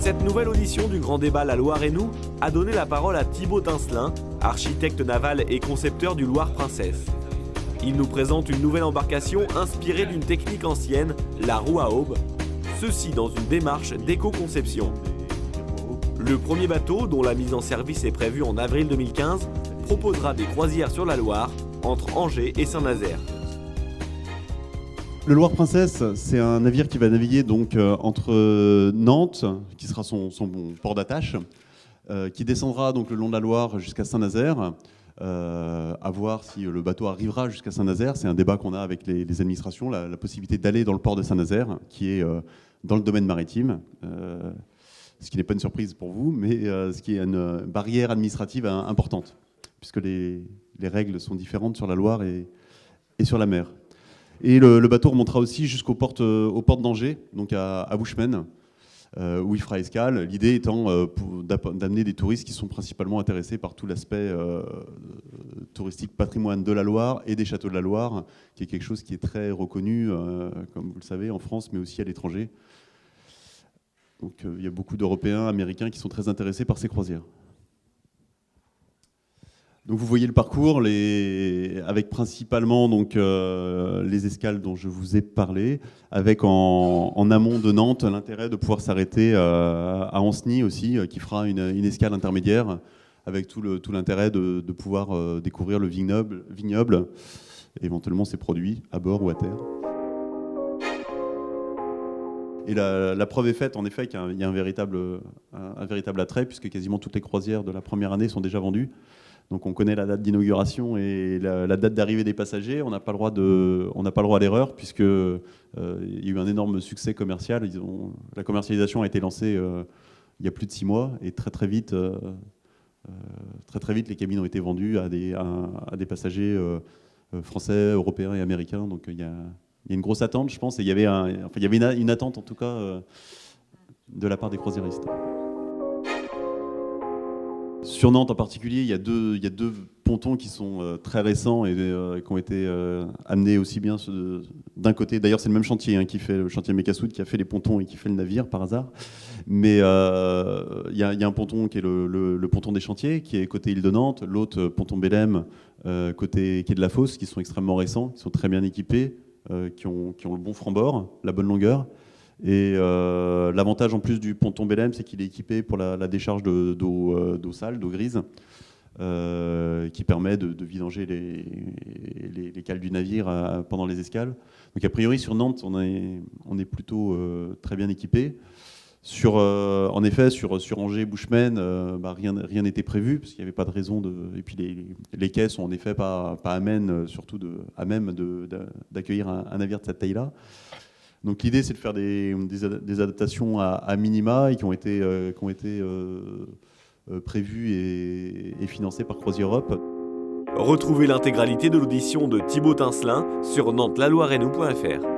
Cette nouvelle audition du Grand Débat La Loire et nous a donné la parole à Thibaut Tincelin, architecte naval et concepteur du Loire Princess. Il nous présente une nouvelle embarcation inspirée d'une technique ancienne, la roue à aubes, ceci dans une démarche d'éco-conception. Le premier bateau, dont la mise en service est prévue en avril 2015, proposera des croisières sur la Loire entre Angers et Saint-Nazaire. Le Loire Princess, c'est un navire qui va naviguer donc entre Nantes, qui sera son port d'attache, qui descendra donc le long de la Loire jusqu'à Saint-Nazaire. À voir si le bateau arrivera jusqu'à Saint-Nazaire. C'est un débat qu'on a avec les administrations, la possibilité d'aller dans le port de Saint-Nazaire, qui est dans le domaine maritime, ce qui n'est pas une surprise pour vous, mais ce qui est une barrière administrative importante, puisque les règles sont différentes sur la Loire et sur la mer. Et le bateau remontera aussi jusqu'aux portes d'Angers, donc à Buchmen, où il fera escale. L'idée étant d'amener des touristes qui sont principalement intéressés par tout l'aspect touristique patrimoine de la Loire et des châteaux de la Loire, qui est quelque chose qui est très reconnu, comme vous le savez, en France, mais aussi à l'étranger. Donc il y a beaucoup d'Européens, Américains qui sont très intéressés par ces croisières. Donc vous voyez le parcours, avec principalement donc, les escales dont je vous ai parlé, avec en amont de Nantes l'intérêt de pouvoir s'arrêter à Ancenis aussi, qui fera une escale intermédiaire, avec tout l'intérêt de pouvoir découvrir le vignoble, éventuellement ses produits à bord ou à terre. Et la preuve est faite, en effet, qu'il y a un véritable attrait, puisque quasiment toutes les croisières de la première année sont déjà vendues. Donc on connaît la date d'inauguration et la date d'arrivée des passagers. On n'a pas le droit à l'erreur, puisque il y a eu un énorme succès commercial. La commercialisation a été lancée il y a plus de 6 mois, et très vite, les cabines ont été vendues à des passagers français, européens et américains. Donc il y a une grosse attente, je pense, et il y avait une attente en tout cas de la part des croisiéristes. Sur Nantes en particulier, il y a deux pontons qui sont très récents et qui ont été amenés aussi bien d'un côté. D'ailleurs, c'est le même chantier qui fait le chantier Mécassoud, qui a fait les pontons et qui fait le navire par hasard. Mais il y a un ponton qui est le ponton des Chantiers, qui est côté île de Nantes, l'autre ponton Bélem, côté quai de la Fosse, qui sont extrêmement récents, qui sont très bien équipés, qui ont le bon franc-bord, la bonne longueur. Et l'avantage en plus du ponton Bélem, c'est qu'il est équipé pour la décharge d'eau sale, d'eau grise, qui permet de vidanger les cales du navire pendant les escales. Donc a priori sur Nantes, on est plutôt très bien équipé. En effet, sur Angers, Buchmen, rien n'était prévu, parce qu'il n'y avait pas de raison Et puis les quais sont en effet pas à même, d'accueillir un navire de cette taille-là. Donc l'idée, c'est de faire des adaptations à minima et qui ont été prévues et financées par CroisiEurope. Retrouvez l'intégralité de l'audition de Thibaut Tincelin sur nantes-laloirenou.fr.